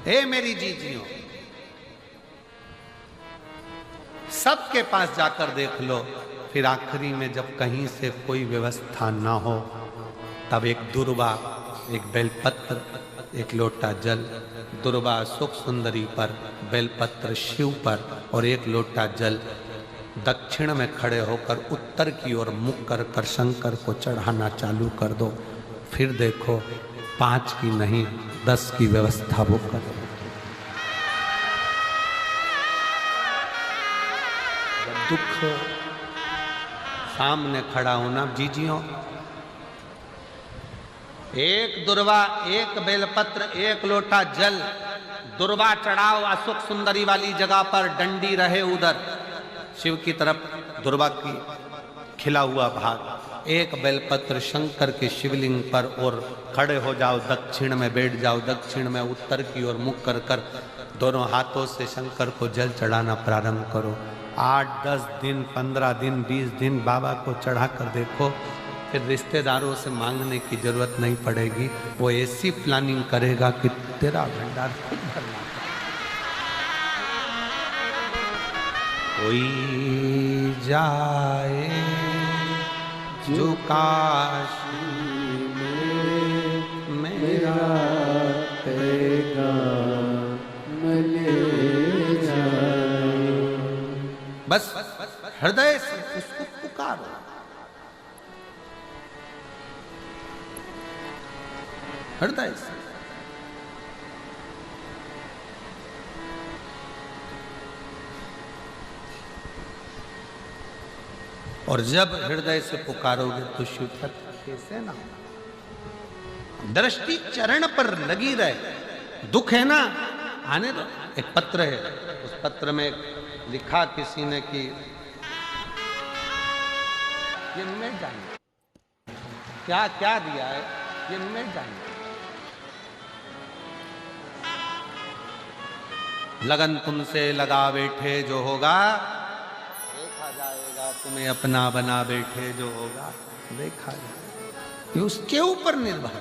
ए मेरी जीजियों, सबके पास जाकर देख लो, फिर आखिरी में जब कहीं से कोई व्यवस्था ना हो, तब एक दुर्वा, एक बेलपत्र, एक लोटा जल, दुर्वा सुख सुंदरी पर, बेलपत्र शिव पर और एक लोटा जल दक्षिण में खड़े होकर उत्तर की ओर मुख कर कर शंकर को चढ़ाना चालू कर दो। फिर देखो 5 की नहीं 10 की व्यवस्था वो कर। दुख सामने खड़ा होना जीजियों, एक दुर्वा, एक बेलपत्र, एक लोटा जल, दुर्वा चढ़ाओ अशोक सुंदरी वाली जगह पर, डंडी रहे उधर शिव की तरफ, दुर्वा की खिला हुआ भाग, एक बेलपत्र शंकर के शिवलिंग पर और खड़े हो जाओ, दक्षिण में बैठ जाओ, दक्षिण में उत्तर की ओर मुख कर कर दोनों हाथों से शंकर को जल चढ़ाना प्रारंभ करो। 8, 10 दिन, 15 दिन, 20 दिन बाबा को चढ़ा कर देखो, फिर रिश्तेदारों से मांगने की जरूरत नहीं पड़ेगी। वो ऐसी प्लानिंग करेगा कि तेरा भंडार खुद भरना। कोई जाए जो काशी में मेरा पैगाम ले जाए। बस हृदय से उसको पुकारो। हृदय से। और जब हृदय से पुकारोगे तो शिव तत्व कैसे ना हो। दृष्टि चरण पर लगी रहे। दुख है ना, आने दो। एक पत्र है, उस पत्र में लिखा किसी ने कि ये मैं जानू क्या क्या दिया है, ये मैं जानू। लगन तुमसे लगा बैठे जो होगा देखा जाएगा, तुम्हें अपना बना बैठे जो होगा देखा जाएगा। ये उसके ऊपर निर्भर,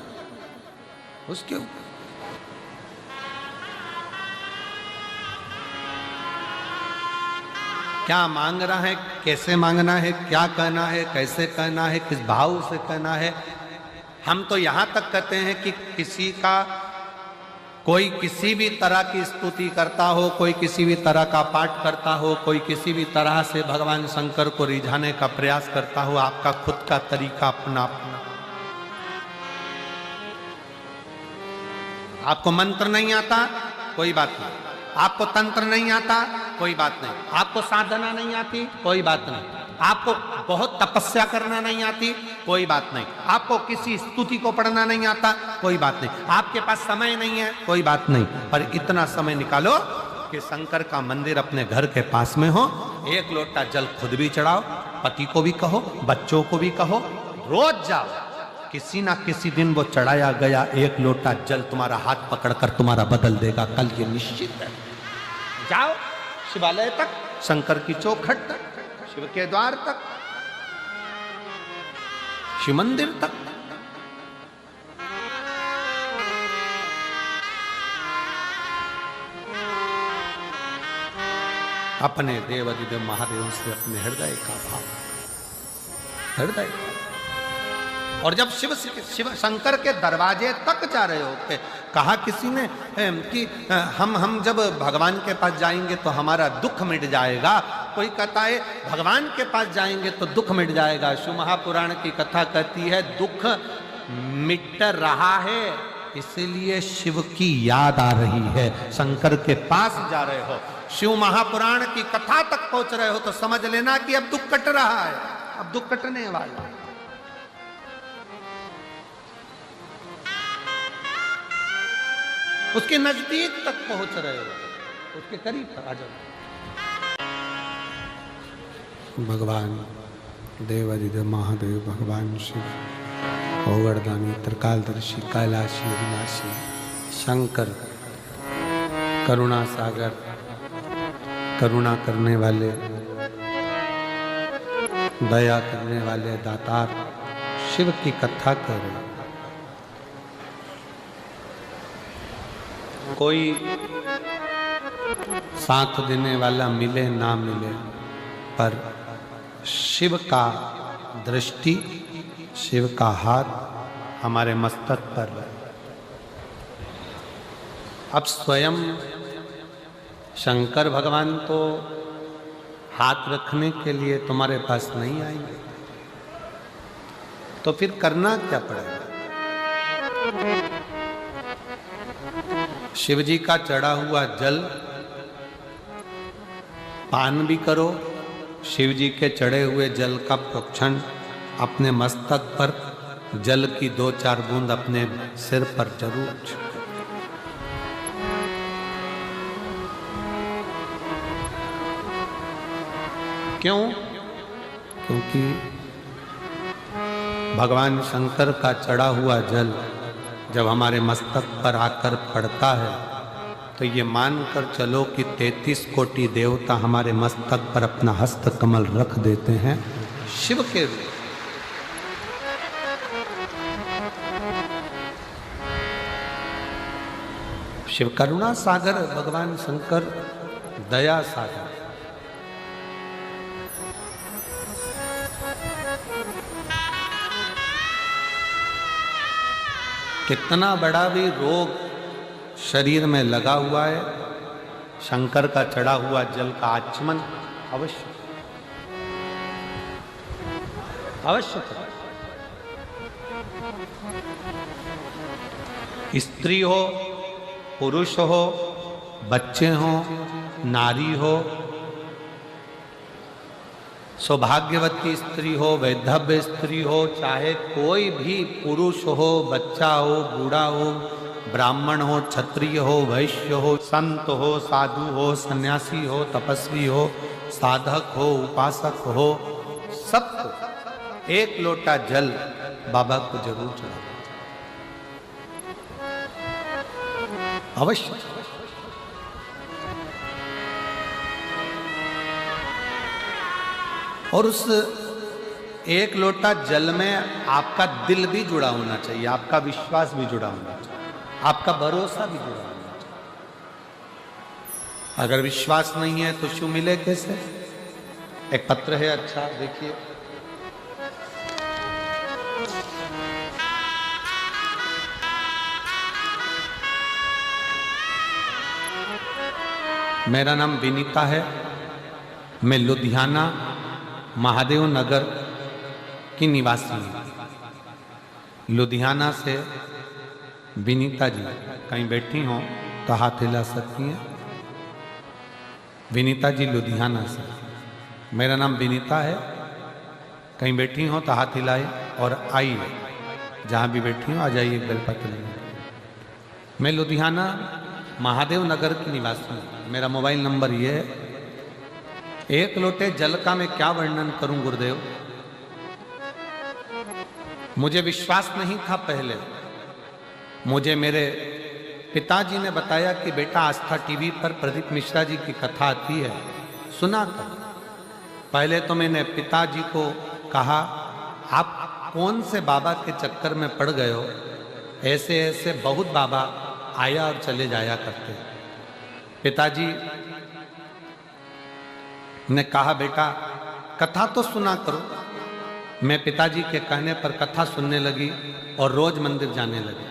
उसके ऊपर। क्या मांग रहा है, कैसे मांगना है, क्या कहना है, कैसे कहना है, किस भाव से कहना है। हम तो यहां तक कहते हैं कि किसी का कोई किसी भी तरह की स्तुति करता हो, कोई किसी भी तरह का पाठ करता हो, कोई किसी भी तरह से भगवान शंकर को रिझाने का प्रयास करता हो, आपका खुद का तरीका अपना अपना। आपको मंत्र नहीं आता, कोई बात नहीं। आपको तंत्र नहीं आता, कोई बात नहीं। आपको साधना नहीं आती, कोई बात नहीं। आपको बहुत तपस्या करना नहीं आती, कोई बात नहीं। आपको किसी स्तुति को पढ़ना नहीं आता, कोई बात नहीं। आपके पास समय नहीं है, कोई बात नहीं। पर इतना समय निकालो कि शंकर का मंदिर अपने घर के पास में हो। एक लोटा जल खुद भी चढ़ाओ, पति को भी कहो, बच्चों को भी कहो, रोज जाओ। किसी ना किसी दिन वो चढ़ाया गया एक लोटा जल तुम्हारा हाथ पकड़कर तुम्हारा बदल देगा, कल ये निश्चित है। जाओ शिवालय तक, शंकर की चौखट तक, शिव के द्वार तक, शिव मंदिर तक। अपने देवादिदेव महादेव से अपने हृदय का भाव, हृदय। और जब शिव शंकर के दरवाजे तक जा रहे होते, कहा किसी ने कि हम जब भगवान के पास जाएंगे तो हमारा दुख मिट जाएगा। कोई कहता है भगवान के पास जाएंगे तो दुख मिट जाएगा। शिव महापुराण की कथा कहती है दुख मिट रहा है, इसलिए शिव की याद आ रही है। शंकर के पास जा रहे हो, शिव महापुराण की कथा तक पहुंच रहे हो, तो समझ लेना कि अब दुख कट रहा है, अब दुख कटने वाला है। उसके नजदीक तक पहुंच रहे हो, उसके करीब आ जाओ। भगवान देवादिदेव महादेव, भगवान शिव ओगरदानी, त्रिकालदर्शी, कैलाशी, विनाशी, शंकर, करुणा सागर, करुणा करने वाले, दया करने वाले दातार शिव की कथा कर रहे। कोई साथ देने वाला मिले ना मिले, पर शिव का दृष्टि, शिव का हाथ हमारे मस्तक पर है। अब स्वयं शंकर भगवान तो हाथ रखने के लिए तुम्हारे पास नहीं आएंगे, तो फिर करना क्या पड़ेगा? शिव जी का चढ़ा हुआ जल पान भी करो, शिव जी के चढ़े हुए जल का प्रोक्षण अपने मस्तक पर, जल की 2-4 बूंद अपने सिर पर जरूर छिड़को। क्यों? क्योंकि भगवान शंकर का चढ़ा हुआ जल जब हमारे मस्तक पर आकर पड़ता है तो ये मानकर चलो कि 33 कोटि देवता हमारे मस्तक पर अपना हस्त कमल रख देते हैं शिव के रूप। शिव करुणा सागर, भगवान शंकर दया सागर। कितना बड़ा भी रोग शरीर में लगा हुआ है, शंकर का चढ़ा हुआ जल का आचमन अवश्य अवश्य। स्त्री हो, पुरुष हो, बच्चे हो, नारी हो, सौभाग्यवती स्त्री हो, वैधव्य स्त्री हो, चाहे कोई भी पुरुष हो, बच्चा हो, बूढ़ा हो, ब्राह्मण हो, क्षत्रिय हो, वैश्य हो, संत हो, साधु हो, सन्यासी हो, तपस्वी हो, साधक हो, उपासक हो, सबको एक लोटा जल बाबा को जरूर चढ़ाना अवश्य। और उस एक लोटा जल में आपका दिल भी जुड़ा होना चाहिए, आपका विश्वास भी जुड़ा होना चाहिए, आपका भरोसा भी जुड़ा होना चाहिए। अगर विश्वास नहीं है तो शिव मिले कैसे? एक पत्र है, अच्छा देखिए। मेरा नाम विनीता है, मैं लुधियाना महादेव नगर की निवासी हूँ। लुधियाना से विनीता जी कहीं बैठी हो तो हाथ हिला सकती हैं। विनीता जी लुधियाना से, मेरा नाम विनीता है, कहीं बैठी हो तो हाथ हिलाए और आइए, जहाँ भी बैठी हो आ जाइए बेलपत्र लेने। मैं लुधियाना महादेव नगर की निवासी हूँ। मेरा मोबाइल नंबर ये है। एक लोटे जल का मैं क्या वर्णन करूं गुरुदेव, मुझे विश्वास नहीं था पहले। मुझे मेरे पिताजी ने बताया कि बेटा आस्था टीवी पर प्रदीप मिश्रा जी की कथा आती है, सुना कर। पहले तो मैंने पिताजी को कहा, आप कौन से बाबा के चक्कर में पड़ गए हो? ऐसे ऐसे बहुत बाबा आया और चले जाया करते। पिताजी ने कहा, बेटा कथा तो सुना करो। मैं पिताजी के कहने पर कथा सुनने लगी और रोज मंदिर जाने लगी।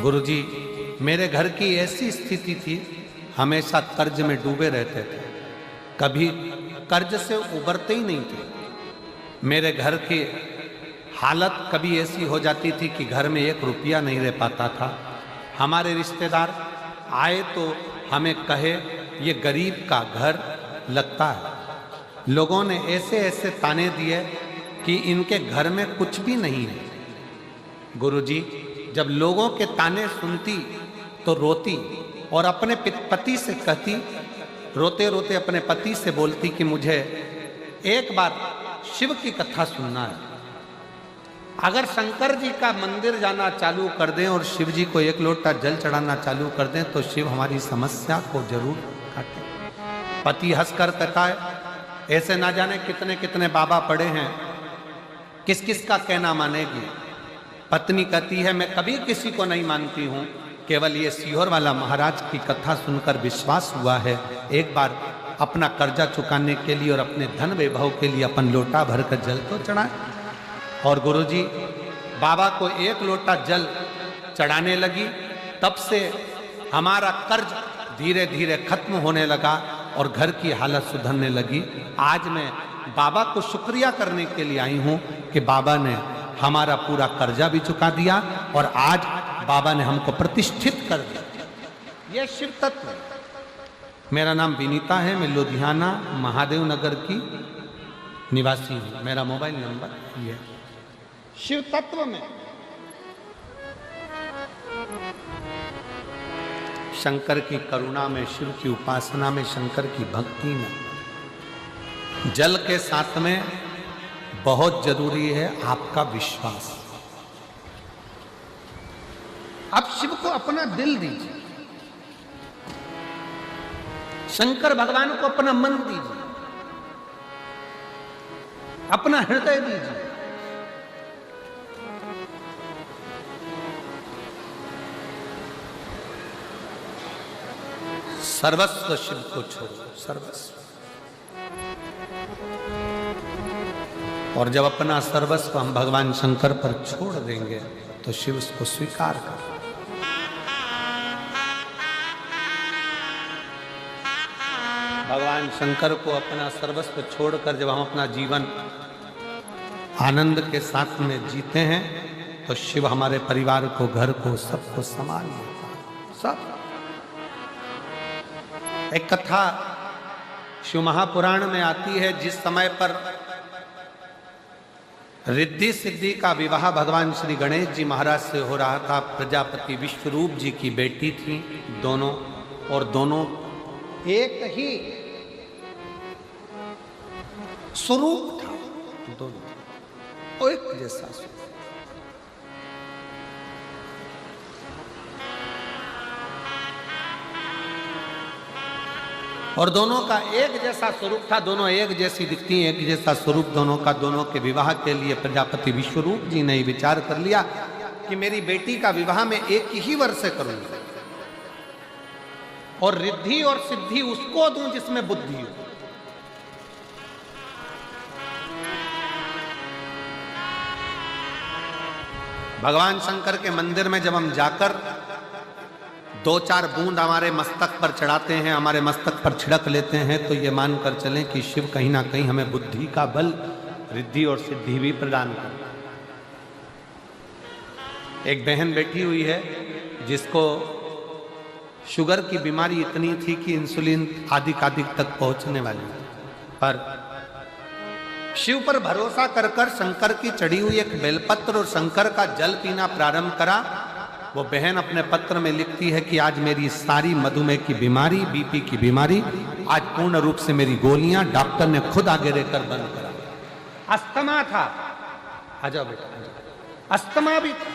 गुरुजी, मेरे घर की ऐसी स्थिति थी, हमेशा कर्ज में डूबे रहते थे, कभी कर्ज से उबरते ही नहीं थे। मेरे घर की हालत कभी ऐसी हो जाती थी कि घर में 1 रुपया नहीं रह पाता था। हमारे रिश्तेदार आए तो हमें कहे ये गरीब का घर लगता है। लोगों ने ऐसे ऐसे ताने दिए कि इनके घर में कुछ भी नहीं है। गुरुजी, जब लोगों के ताने सुनती तो रोती और अपने पति से कहती, रोते रोते अपने पति से बोलती कि मुझे एक बार शिव की कथा सुनना है। अगर शंकर जी का मंदिर जाना चालू कर दें और शिव जी को 1 लोटा जल चढ़ाना चालू कर दें तो शिव हमारी समस्या को जरूर काटे। पति हंसकर कहता है, ऐसे ना जाने कितने कितने बाबा पड़े हैं, किस किस का कहना मानेगी। पत्नी कहती है मैं कभी किसी को नहीं मानती हूं, केवल ये सीहोर वाला महाराज की कथा सुनकर विश्वास हुआ है। एक बार अपना कर्जा चुकाने के लिए और अपने धन वैभव के लिए अपन लोटा भर कर जल तो चढ़ाए। और गुरुजी बाबा को एक लोटा जल चढ़ाने लगी, तब से हमारा कर्ज धीरे धीरे खत्म होने लगा और घर की हालत सुधरने लगी। आज मैं बाबा को शुक्रिया करने के लिए आई हूं कि बाबा ने हमारा पूरा कर्जा भी चुका दिया और आज बाबा ने हमको प्रतिष्ठित कर दिया। यह शिव तत्व। मेरा नाम विनीता है, मैं लुधियाना महादेव नगर की निवासी हूं। मेरा मोबाइल नंबर ये शिव तत्व में शंकर की करुणा में, शिव की उपासना में, शंकर की भक्ति में, जल के साथ में बहुत जरूरी है आपका विश्वास। आप शिव को अपना दिल दीजिए, शंकर भगवान को अपना मन दीजिए, अपना हृदय दीजिए। सर्वस्व शिव को छोड़ो, सर्वस्व। और जब अपना सर्वस्व हम भगवान शंकर पर छोड़ देंगे तो शिव उसको स्वीकार कर। भगवान शंकर को अपना सर्वस्व छोड़कर जब हम अपना जीवन आनंद के साथ में जीते हैं तो शिव हमारे परिवार को, घर को, सबको संभाल लेता है। सब एक कथा शिव महापुराण में आती है, जिस समय पर रिद्धि सिद्धि का विवाह भगवान श्री गणेश जी महाराज से हो रहा था। प्रजापति विश्वरूप जी की बेटी थी दोनों, और दोनों एक ही स्वरूप था, दोनों एक जैसा स्वरूप। और दोनों का एक जैसा स्वरूप था, दोनों एक जैसी दिखती, एक जैसा स्वरूप दोनों का। दोनों के विवाह के लिए प्रजापति विश्वरूप जी ने विचार कर लिया कि मेरी बेटी का विवाह मैं एक ही वर्ष से करूंगा और रिद्धि और सिद्धि उसको दूं जिसमें बुद्धि हो। भगवान शंकर के मंदिर में जब हम जाकर 2-4 बूंद हमारे मस्तक पर चढ़ाते हैं, हमारे मस्तक पर छिड़क लेते हैं, तो ये मानकर चलें कि शिव कहीं ना कहीं हमें बुद्धि का बल, रिद्धि और सिद्धि भी प्रदान करता है। एक बहन बैठी हुई है जिसको शुगर की बीमारी इतनी थी कि इंसुलिन आदिक तक पहुंचने वाली, पर शिव पर भरोसा कर कर शंकर की चढ़ी हुई एक बेलपत्र और शंकर का जल पीना प्रारंभ करा। वो बहन अपने पत्र में लिखती है कि आज मेरी सारी मधुमेह की बीमारी, बीपी की बीमारी, आज पूर्ण रूप से मेरी गोलियां डॉक्टर ने खुद आगे रहकर बंद करा। अस्थमा था, आ जाओ बेटा, अस्थमा भी था।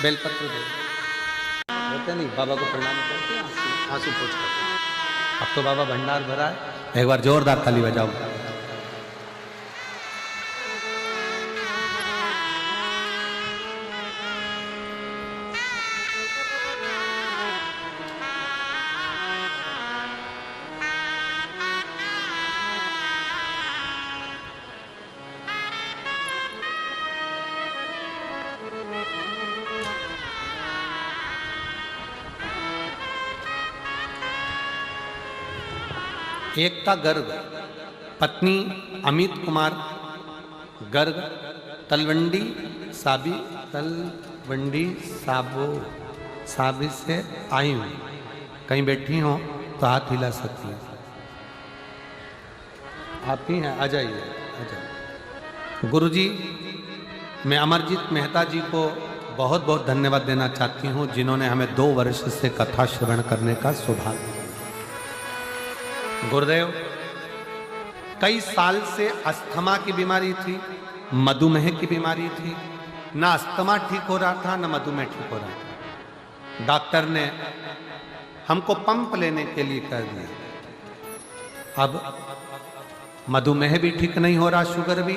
बेलपत्र दे होते नहीं, बाबा को प्रणाम करते हैं, आंसू पोंछ करते। अब तो बाबा भंडार भरा है, एक बार जोरदार ताली बजाओ। एकता गर्ग, पत्नी अमित कुमार गर्ग, तलवंडी साबी से आई हूँ। कहीं बैठी हो तो हाथ हिला सकती हैं। आप ही हैं, आ जाइए, आ जाइए। गुरुजी, मैं अमरजीत मेहता जी को बहुत बहुत धन्यवाद देना चाहती हूँ, जिन्होंने हमें 2 वर्ष से कथा श्रवण करने का सौभाग्य दिया। गुरुदेव, कई साल से अस्थमा की बीमारी थी, मधुमेह की बीमारी थी। ना अस्थमा ठीक हो रहा था, ना मधुमेह ठीक हो रहा था। डॉक्टर ने हमको पंप लेने के लिए कह दिया। अब मधुमेह भी ठीक नहीं हो रहा, शुगर भी,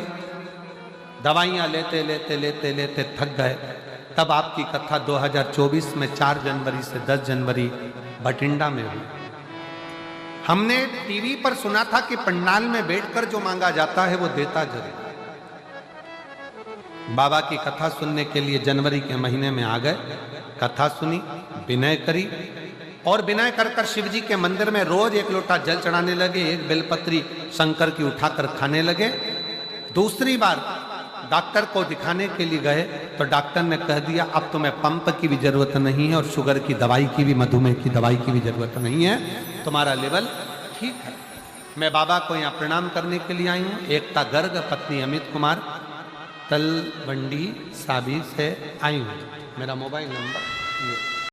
दवाइयाँ लेते लेते लेते लेते थक गए। तब आपकी कथा 2024 में 4 जनवरी से 10 जनवरी भटिंडा में हुई। हमने टीवी पर सुना था कि पंडाल में बैठकर जो मांगा जाता है वो देता जरूर। बाबा की कथा सुनने के लिए जनवरी के महीने में आ गए, कथा सुनी, विनय करी और विनय कर कर शिव जी के मंदिर में रोज 1 लोटा जल चढ़ाने लगे, 1 बेलपत्री शंकर की उठाकर खाने लगे। दूसरी बार डॉक्टर को दिखाने के लिए गए तो डॉक्टर ने कह दिया अब तुम्हें पंप की भी जरूरत नहीं है और शुगर की दवाई की भी, मधुमेह की दवाई की भी जरूरत नहीं है, तुम्हारा लेवल ठीक है। मैं बाबा को यहाँ प्रणाम करने के लिए आई हूँ। एकता गर्ग, पत्नी अमित कुमार, तलवंडी साबी से आई हूँ। मेरा मोबाइल नंबर ये